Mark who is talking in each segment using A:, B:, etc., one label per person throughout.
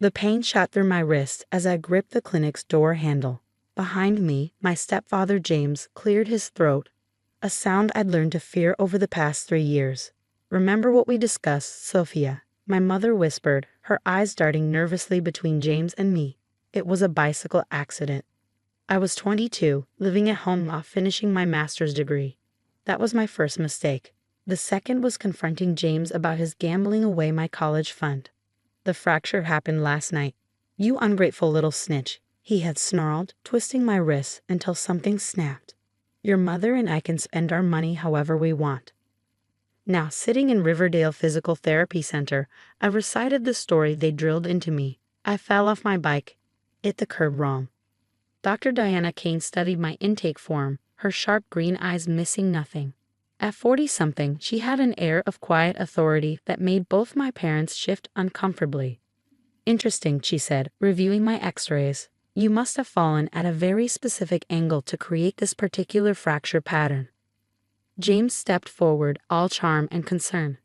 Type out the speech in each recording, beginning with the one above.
A: The pain shot through my wrist as I gripped the clinic's door handle. Behind me, my stepfather James cleared his throat, a sound I'd learned to fear over the past 3 years. "Remember what we discussed, Sophia?" my mother whispered, her eyes darting nervously between James and me. It was a bicycle accident. I was 22, living at home while finishing my master's degree. That was my first mistake. The second was confronting James about his gambling away my college fund. "The fracture happened last night." "You ungrateful little snitch," he had snarled, twisting my wrists until something snapped. "Your mother and I can spend our money however we want." Now, sitting in Riverdale Physical Therapy Center, I recited the story they drilled into me. I fell off my bike, hit the curb wrong. Dr. Diana Cain studied my intake form, her sharp green eyes missing nothing. At 40-something, she had an air of quiet authority that made both my parents shift uncomfortably. "Interesting," she said, reviewing my x-rays. "You must have fallen at a very specific angle to create this particular fracture pattern." James stepped forward, all charm and concern.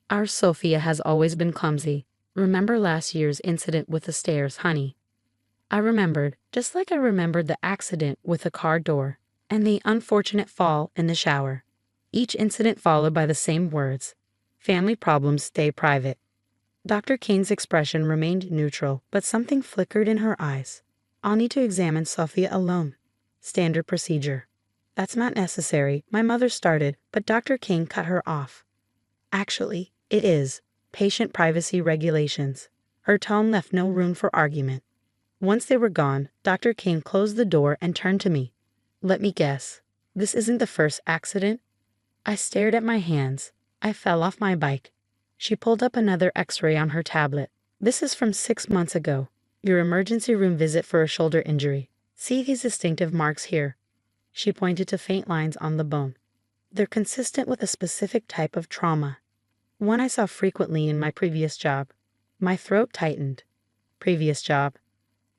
A: "Our Sophia has always been clumsy. Remember last year's incident with the stairs, honey?" I remembered, just like I remembered the accident with the car door and the unfortunate fall in the shower. Each incident followed by the same words: "Family problems stay private." Dr. Cain's expression remained neutral, but something flickered in her eyes. "I'll need to examine Sophia alone. Standard procedure." "That's not necessary," my mother started, but Dr. Cain cut her off. "Actually, it is. Patient privacy regulations." Her tone left no room for argument. Once they were gone, Dr. Cain closed the door and turned to me. "Let me guess. This isn't the first accident?" I stared at my hands. I fell off my bike. She pulled up another x-ray on her tablet. "This is from 6 months ago. Your emergency room visit for a shoulder injury. See these distinctive marks here?" She pointed to faint lines on the bone. "They're consistent with a specific type of trauma. One I saw frequently in my previous job." My throat tightened. Previous job.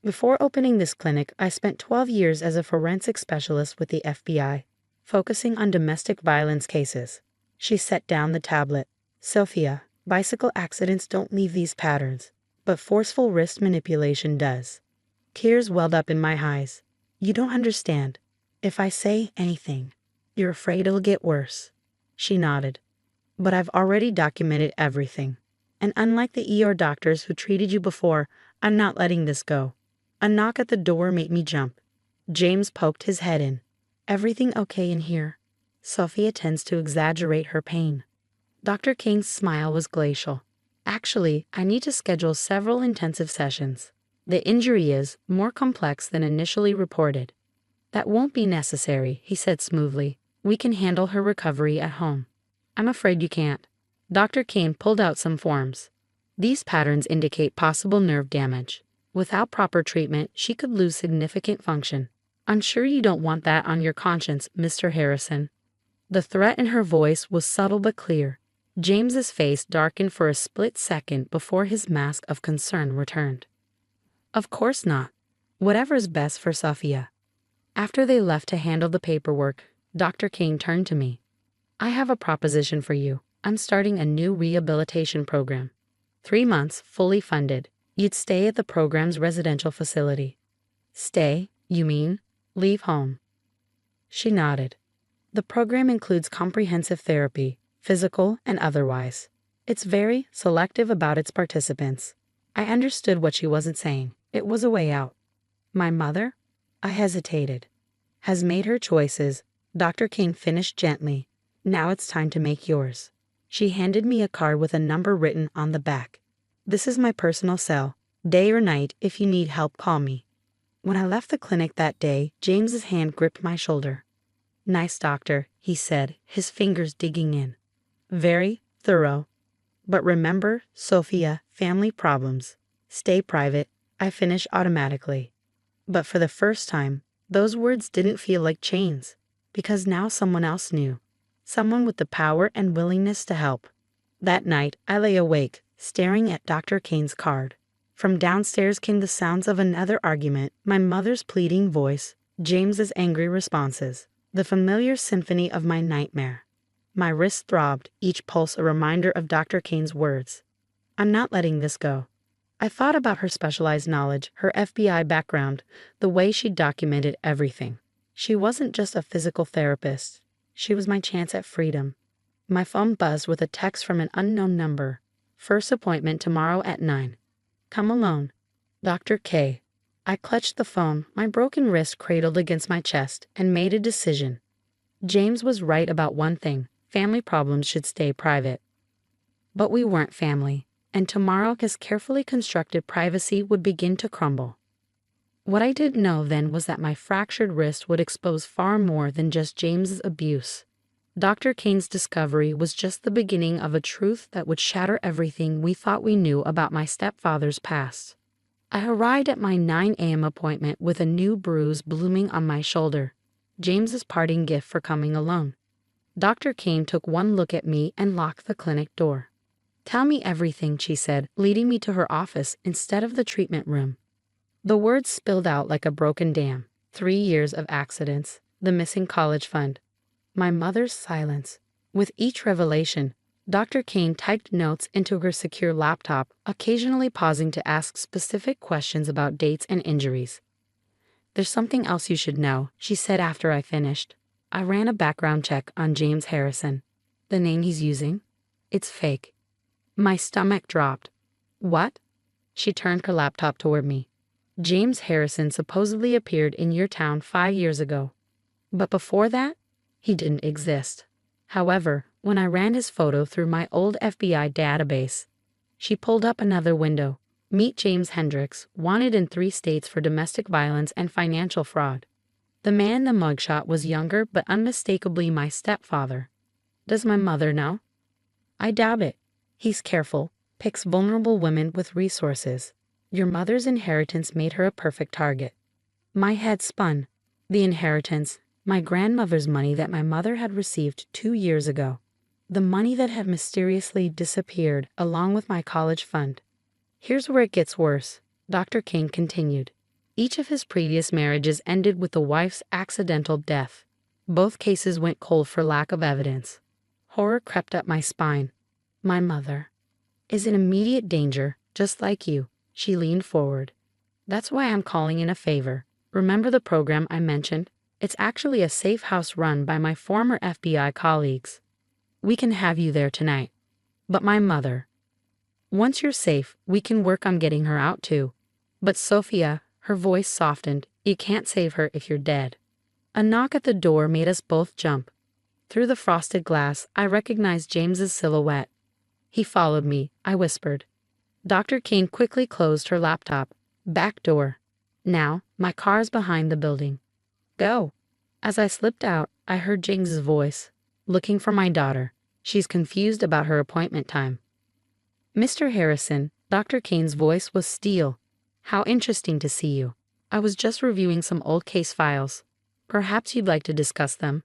A: Before opening this clinic, I spent 12 years as a forensic specialist with the FBI, focusing on domestic violence cases. She set down the tablet. "Sophia, bicycle accidents don't leave these patterns, but forceful wrist manipulation does." Tears welled up in my eyes. "You don't understand. If I say anything, you're afraid it'll get worse." She nodded. "But I've already documented everything. And unlike the ER doctors who treated you before, I'm not letting this go." A knock at the door made me jump. James poked his head in. "Everything okay in here?" Sophia tends to exaggerate her pain. Dr. Cain's smile was glacial. "Actually, I need to schedule several intensive sessions. The injury is more complex than initially reported." "That won't be necessary," he said smoothly. "We can handle her recovery at home." "I'm afraid you can't." Dr. Cain pulled out some forms. "These patterns indicate possible nerve damage. Without proper treatment, she could lose significant function. I'm sure you don't want that on your conscience, Mr. Harrison." The threat in her voice was subtle but clear. James's face darkened for a split second before his mask of concern returned. "Of course not. Whatever's best for Sophia." After they left to handle the paperwork, Dr. Cain turned to me. "I have a proposition for you. I'm starting a new rehabilitation program. 3 months, fully funded. You'd stay at the program's residential facility." "Stay, you mean? Leave home?" She nodded. "The program includes comprehensive therapy, physical and otherwise. It's very selective about its participants." I understood what she wasn't saying. It was a way out. "My mother?" I hesitated. "Has made her choices," Dr. Cain finished gently. "Now it's time to make yours." She handed me a card with a number written on the back. "This is my personal cell. Day or night, if you need help, call me." When I left the clinic that day, James's hand gripped my shoulder. "Nice doctor," he said, his fingers digging in. "Very thorough. But remember, Sophia, family problems. Stay private." I finished automatically. But for the first time, those words didn't feel like chains, because now someone else knew. Someone with the power and willingness to help. That night, I lay awake, staring at Dr. Cain's card. From downstairs came the sounds of another argument, my mother's pleading voice, James's angry responses, the familiar symphony of my nightmare. My wrist throbbed, each pulse a reminder of Dr. Cain's words. "I'm not letting this go." I thought about her specialized knowledge, her FBI background, the way she documented everything. She wasn't just a physical therapist. She was my chance at freedom. My phone buzzed with a text from an unknown number. First appointment tomorrow at 9. Come alone. Dr. K. I clutched the phone, my broken wrist cradled against my chest, and made a decision. James was right about one thing. Family problems should stay private. But we weren't family, and tomorrow his carefully constructed privacy would begin to crumble. What I didn't know then was that my fractured wrist would expose far more than just James's abuse. Dr. Cain's discovery was just the beginning of a truth that would shatter everything we thought we knew about my stepfather's past. I arrived at my 9 a.m. appointment with a new bruise blooming on my shoulder, James's parting gift for coming alone. Dr. Cain took one look at me and locked the clinic door. "Tell me everything," she said, leading me to her office instead of the treatment room. The words spilled out like a broken dam. 3 years of accidents, the missing college fund, my mother's silence. With each revelation, Dr. Cain typed notes into her secure laptop, occasionally pausing to ask specific questions about dates and injuries. "There's something else you should know," she said after I finished. "I ran a background check on James Harrison. The name he's using? It's fake." My stomach dropped. "What?" She turned her laptop toward me. "James Harrison supposedly appeared in your town 5 years ago. But before that, he didn't exist. However, when I ran his photo through my old FBI database," she pulled up another window. "Meet James Hendricks, wanted in 3 states for domestic violence and financial fraud." The man in the mugshot was younger but unmistakably my stepfather. Does my mother know? I doubt it. He's careful, picks vulnerable women with resources. Your mother's inheritance made her a perfect target. My head spun. The inheritance, my grandmother's money that my mother had received 2 years ago. The money that had mysteriously disappeared along with my college fund. "Here's where it gets worse," Dr. Cain continued. Each of his previous marriages ended with the wife's accidental death. Both cases went cold for lack of evidence. Horror crept up my spine. "My mother is in immediate danger, just like you." She leaned forward. "That's why I'm calling in a favor. Remember the program I mentioned? It's actually a safe house run by my former FBI colleagues. We can have you there tonight. But my mother. Once you're safe, we can work on getting her out too. But Sophia," her voice softened, "you can't save her if you're dead." A knock at the door made us both jump. Through the frosted glass, I recognized James's silhouette. "He followed me," I whispered. Dr. Cain quickly closed her laptop. "Back door. Now, my car's behind the building. Go." As I slipped out, I heard James's voice. "Looking for my daughter. She's confused about her appointment time." "Mr. Harrison," Dr. Cain's voice was steel. "How interesting to see you. I was just reviewing some old case files. Perhaps you'd like to discuss them."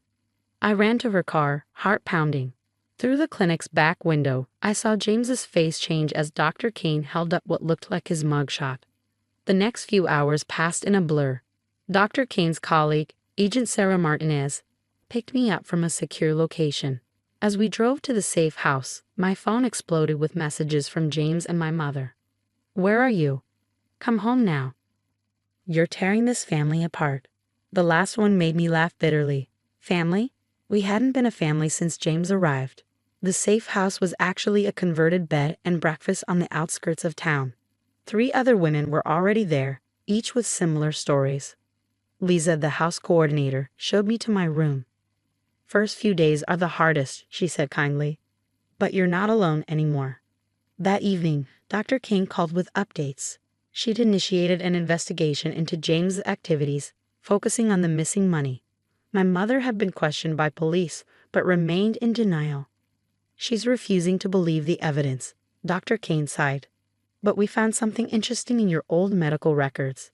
A: I ran to her car, heart pounding. Through the clinic's back window, I saw James's face change as Dr. Cain held up what looked like his mugshot. The next few hours passed in a blur. Dr. Cain's colleague, Agent Sarah Martinez, picked me up from a secure location. As we drove to the safe house, my phone exploded with messages from James and my mother. "Where are you? Come home now. You're tearing this family apart." The last one made me laugh bitterly. Family? We hadn't been a family since James arrived. The safe house was actually a converted bed and breakfast on the outskirts of town. 3 other women were already there, each with similar stories. Lisa, the house coordinator, showed me to my room. "First few days are the hardest," she said kindly. "But you're not alone anymore." That evening, Dr. Cain called with updates. She'd initiated an investigation into James' activities, focusing on the missing money. My mother had been questioned by police, but remained in denial. "She's refusing to believe the evidence," Dr. Cain sighed. "But we found something interesting in your old medical records.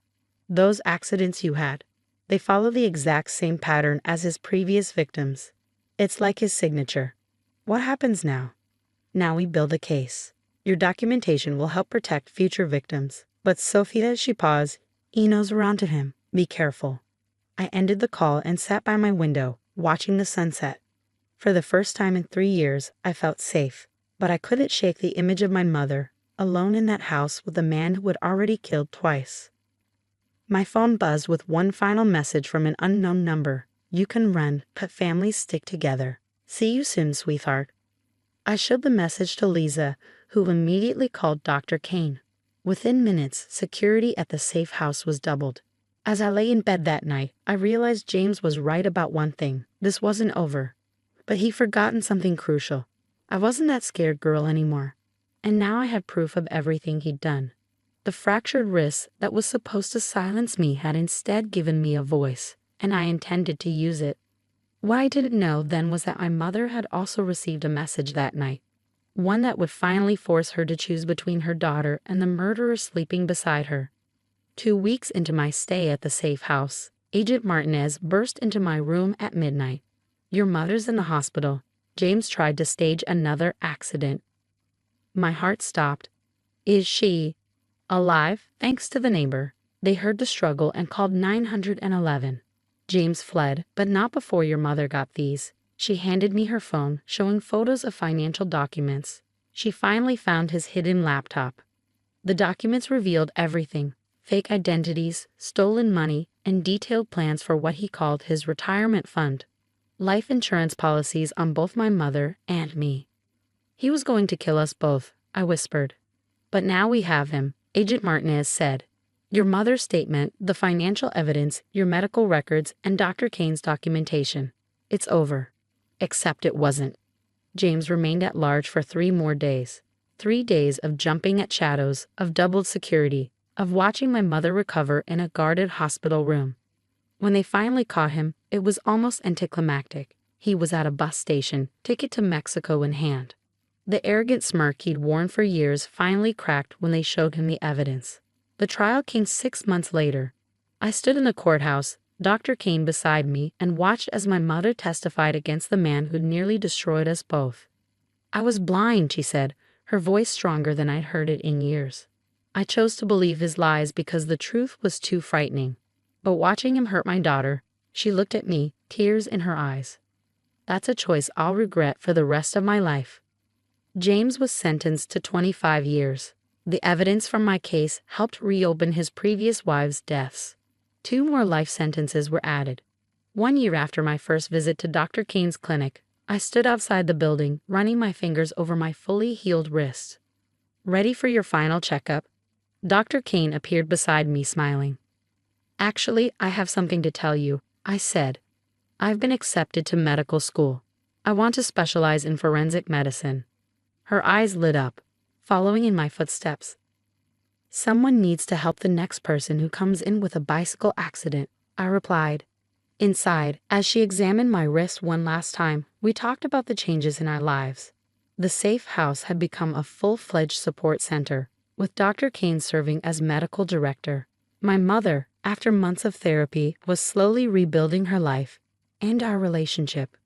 A: Those accidents you had, they follow the exact same pattern as his previous victims. It's like his signature." "What happens now?" "Now we build a case. Your documentation will help protect future victims." "But Sophia," she paused, "Eno's were onto him. Be careful." I ended the call and sat by my window, watching the sunset. For the first time in 3 years, I felt safe, but I couldn't shake the image of my mother, alone in that house with a man who had already killed twice. My phone buzzed with one final message from an unknown number. You can run, but families stick together. See you soon, sweetheart. I showed the message to Lisa, who immediately called Dr. Cain. Within minutes, security at the safe house was doubled. As I lay in bed that night, I realized James was right about one thing. This wasn't over. But he'd forgotten something crucial. I wasn't that scared girl anymore. And now I had proof of everything he'd done. The fractured wrist that was supposed to silence me had instead given me a voice, and I intended to use it. What I didn't know then was that my mother had also received a message that night, one that would finally force her to choose between her daughter and the murderer sleeping beside her. 2 weeks into my stay at the safe house, Agent Martinez burst into my room at midnight. Your mother's in the hospital. James tried to stage another accident. My heart stopped. Is she alive? Thanks to the neighbor. They heard the struggle and called 911. James fled, but not before your mother got these. She handed me her phone, showing photos of financial documents. She finally found his hidden laptop. The documents revealed everything: fake identities, stolen money, and detailed plans for what he called his retirement fund. Life insurance policies on both my mother and me. He was going to kill us both, I whispered. But now we have him, Agent Martinez said. Your mother's statement, the financial evidence, your medical records, and Dr. Cain's documentation. It's over. Except it wasn't. James remained at large for 3 more days. 3 days of jumping at shadows, of doubled security, of watching my mother recover in a guarded hospital room. When they finally caught him, it was almost anticlimactic. He was at a bus station, ticket to Mexico in hand. The arrogant smirk he'd worn for years finally cracked when they showed him the evidence. The trial came 6 months later. I stood in the courthouse, Dr. Cain beside me, and watched as my mother testified against the man who'd nearly destroyed us both. I was blind, she said, her voice stronger than I'd heard it in years. I chose to believe his lies because the truth was too frightening. But watching him hurt my daughter, she looked at me, tears in her eyes. That's a choice I'll regret for the rest of my life. James was sentenced to 25 years. The evidence from my case helped reopen his previous wives' deaths. 2 more life sentences were added. 1 year after my first visit to Dr. Cain's clinic, I stood outside the building, running my fingers over my fully healed wrist. Ready for your final checkup? Dr. Cain appeared beside me, smiling. Actually, I have something to tell you, I said. I've been accepted to medical school. I want to specialize in forensic medicine. Her eyes lit up, following in my footsteps. Someone needs to help the next person who comes in with a bicycle accident, I replied. Inside, as she examined my wrist one last time, we talked about the changes in our lives. The safe house had become a full-fledged support center, with Dr. Cain serving as medical director. My mother, after months of therapy, was slowly rebuilding her life and our relationship.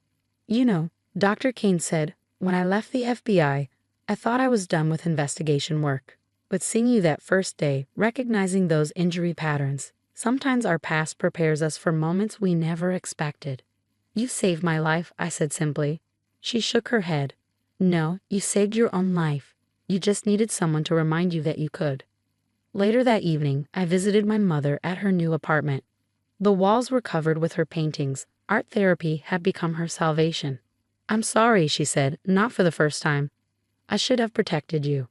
A: You know, Dr. Cain said, when I left the FBI, I thought I was done with investigation work. But seeing you that first day, recognizing those injury patterns, sometimes our past prepares us for moments we never expected. You saved my life, I said simply. She shook her head. No, you saved your own life. You just needed someone to remind you that you could. Later that evening, I visited my mother at her new apartment. The walls were covered with her paintings. Art therapy had become her salvation. I'm sorry, she said, not for the first time. I should have protected you.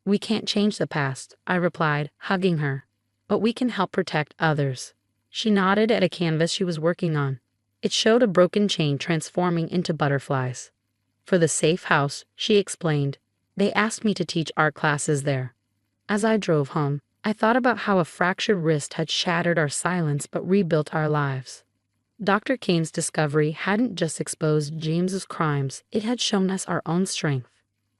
A: We can't change the past, I replied, hugging her. But we can help protect others. She nodded at a canvas she was working on. It showed a broken chain transforming into butterflies. For the safe house, she explained. They asked me to teach art classes there. As I drove home, I thought about how a fractured wrist had shattered our silence but rebuilt our lives. Dr. Cain's discovery hadn't just exposed James's crimes, it had shown us our own strength.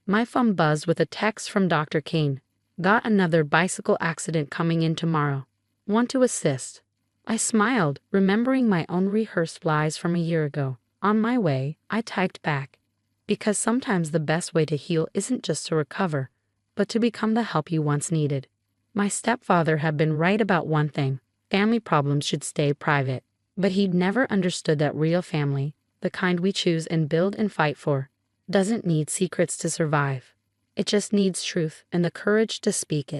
A: My phone buzzed with a text from Dr. Cain. Got another bicycle accident coming in tomorrow. Want to assist? I smiled, remembering my own rehearsed lies from a year ago. On my way, I typed back. Because sometimes the best way to heal isn't just to recover, but to become the help you once needed. My stepfather had been right about one thing: family problems should stay private. But he'd never understood that real family, the kind we choose and build and fight for, doesn't need secrets to survive. It just needs truth and the courage to speak it.